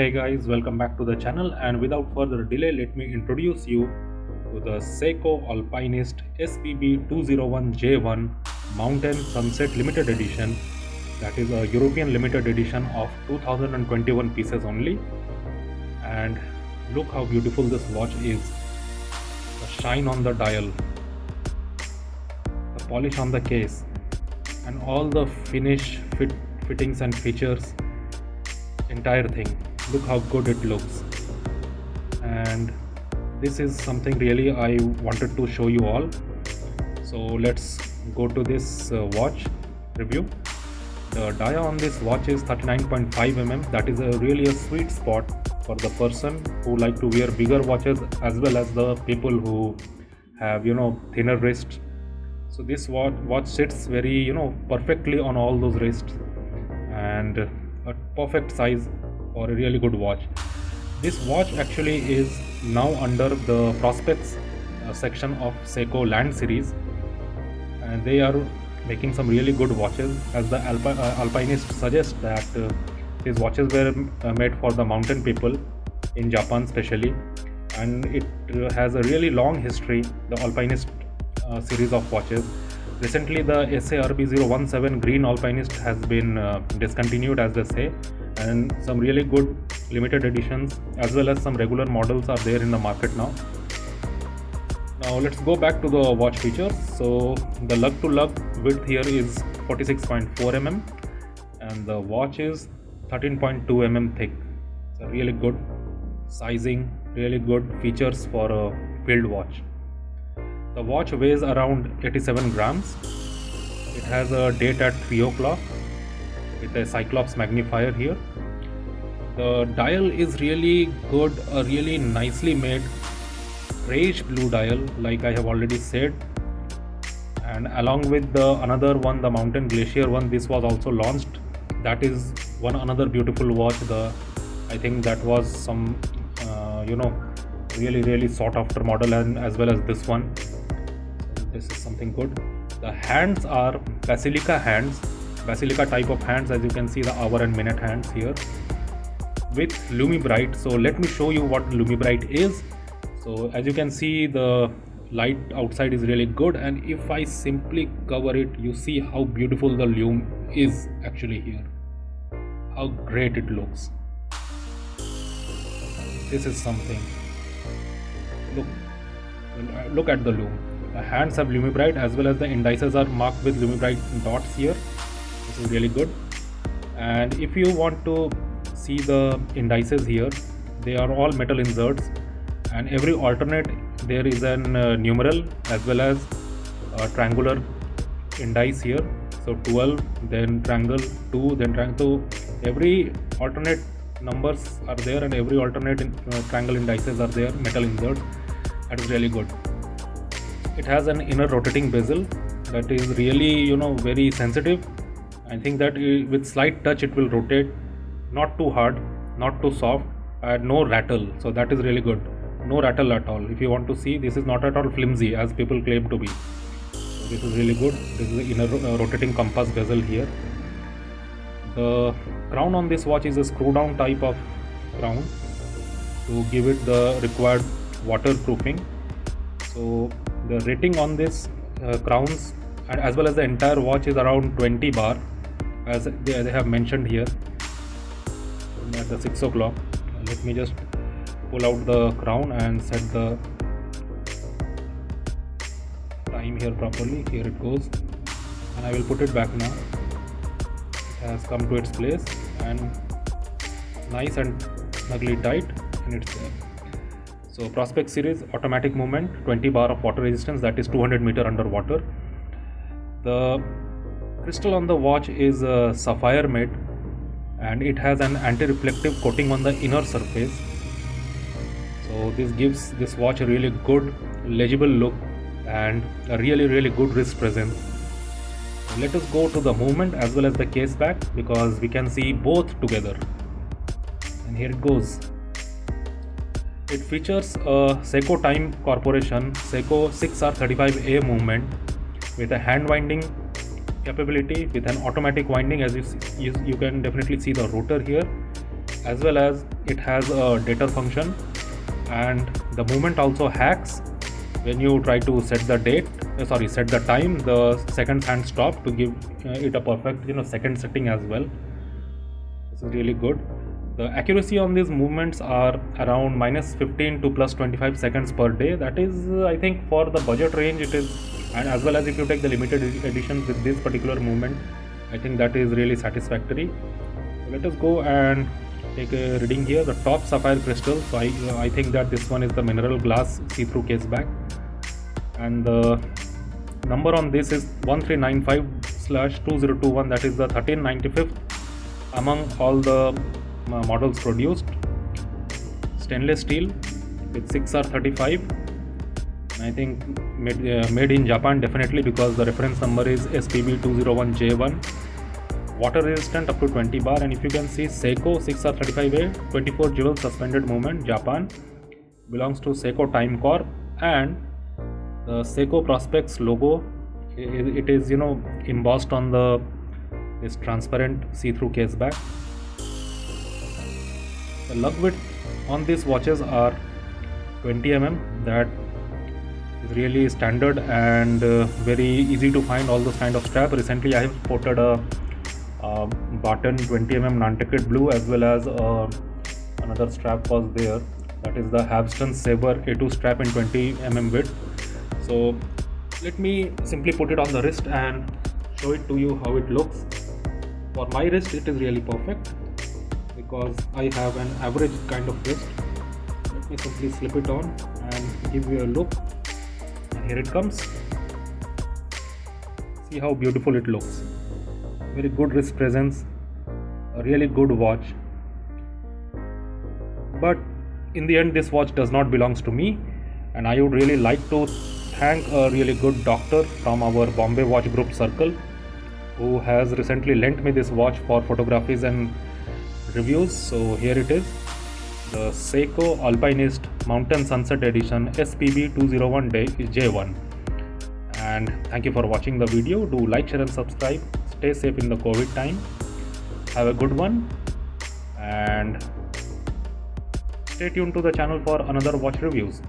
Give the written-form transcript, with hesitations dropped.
Hey guys, welcome back to the channel, and without further delay let me introduce you to the Seiko Alpinist SPB 201J1 Mountain Sunset Limited Edition. That is a European limited edition of 2021 pieces only. And look how beautiful this watch is. The shine on the dial, the polish on the case, and all the fittings and features, entire thing. Look how good it looks. And this is something really I wanted to show you all. So let's go to this watch review. The dia on this watch is 39.5 mm. That is really a sweet spot for the person who like to wear bigger watches, as well as the people who have thinner wrists. So this watch sits very perfectly on all those wrists, and a perfect size for a really good watch. This watch actually is now under the prospects section of Seiko Land series, and they are making some really good watches, as the Alpinist suggests that these watches were made for the mountain people in Japan especially, and it has a really long history, the Alpinist series of watches. Recently the SARB017 Green Alpinist has been discontinued, as they say, and some really good limited editions as well as some regular models are there in the market now. Now let's go back to the watch features. So the lug to lug width here is 46.4 mm, and the watch is 13.2 mm thick. It's a really good sizing, really good features for a field watch. The watch weighs around 87 grams. It has a date at 3 o'clock with a Cyclops magnifier here. The dial is really good, a really nicely made grayish blue dial, like I have already said. And along with the another one, the Mountain Glacier one, this was also launched. That is one another beautiful watch. I think that was some really sought after model, and as well as this one. So this is something good. The hands are Basilica type of hands, as you can see, the hour and minute hands here with Lumibright. So let me show you what Lumibright is. So as you can see, the light outside is really good, and if I simply cover it, you see how beautiful the lume is actually here, how great it looks. This is something. Look at the lume. The hands have Lumibright, as well as the indices are marked with Lumibright dots here. This is really good. And if you want to see the indices here, they are all metal inserts, and every alternate there is an numeral as well as a triangular indice here. So 12, then triangle, 2, then triangle. So every alternate numbers are there, and every alternate triangle indices are there, metal inserts. That is really good. It has an inner rotating bezel that is really very sensitive. I think that with slight touch it will rotate, not too hard, not too soft, and no rattle. So that is really good. No rattle at all. If you want to see, this is not at all flimsy as people claim to be. So this is really good. This is the inner rotating compass bezel here. The crown on this watch is a screw down type of crown to give it the required waterproofing. So the rating on this crowns, and as well as the entire watch, is around 20 bar, as they have mentioned here at the 6 o'clock. Let me just pull out the crown and set the time here properly. Here it goes, and I will put it back now. It has come to its place, and nice and snugly tight, and it's there. So Prospect series, automatic movement, 20 bar of water resistance, that is 200 meter underwater. The crystal on the watch is sapphire made, and it has an anti-reflective coating on the inner surface. So this gives this watch a really good legible look and a really good wrist presence. So let us go to the movement as well as the case back, because we can see both together. And here it goes. It features a Seiko Time Corporation Seiko 6R35A movement with a hand winding capability, with an automatic winding. As you can definitely see the rotor here, as well as it has a dater function, and the movement also hacks. When you try to set the set the time, the seconds hand stop to give it a perfect second setting as well. This is really good. The accuracy on these movements are around -15 to +25 seconds per day. That is, I think, for the budget range it is, and as well as if you take the limited edition with this particular movement, I think that is really satisfactory. So let us go and take a reading here. The top sapphire crystal. So I think that this one is the mineral glass see-through case back, and the number on this is 1395/2021. That is the 1395th among all the models produced. Stainless steel with 6R35. I think made in Japan definitely, because the reference number is SPB201J1. Water resistant up to 20 bar, and if you can see Seiko 6R35A 24 jewel suspended movement, Japan, belongs to Seiko Time Corp, and the Seiko Prospex logo, it is embossed on this transparent see-through case back. The lug width on these watches are 20 mm. That is really standard and very easy to find all those kind of strap. Recently I have sported a Barton 20 mm Nantucket blue, as well as another strap was there, that is the Havston Saber A2 strap in 20 mm width. So let me simply put it on the wrist and show it to you how it looks. For my wrist it is really perfect, because I have an average kind of wrist. Let me simply slip it on and give you a look, and here it comes. See how beautiful it looks. Very good wrist presence, a really good watch. But in the end this watch does not belong to me, and I would really like to thank a really good doctor from our Bombay Watch Group circle, who has recently lent me this watch for photographies and reviews. So here it is, the Seiko Alpinist Mountain Sunset Edition SPB201J1. And thank you for watching the video. Do like, share and subscribe. Stay safe in the COVID time. Have a good one, and stay tuned to the channel for another watch reviews.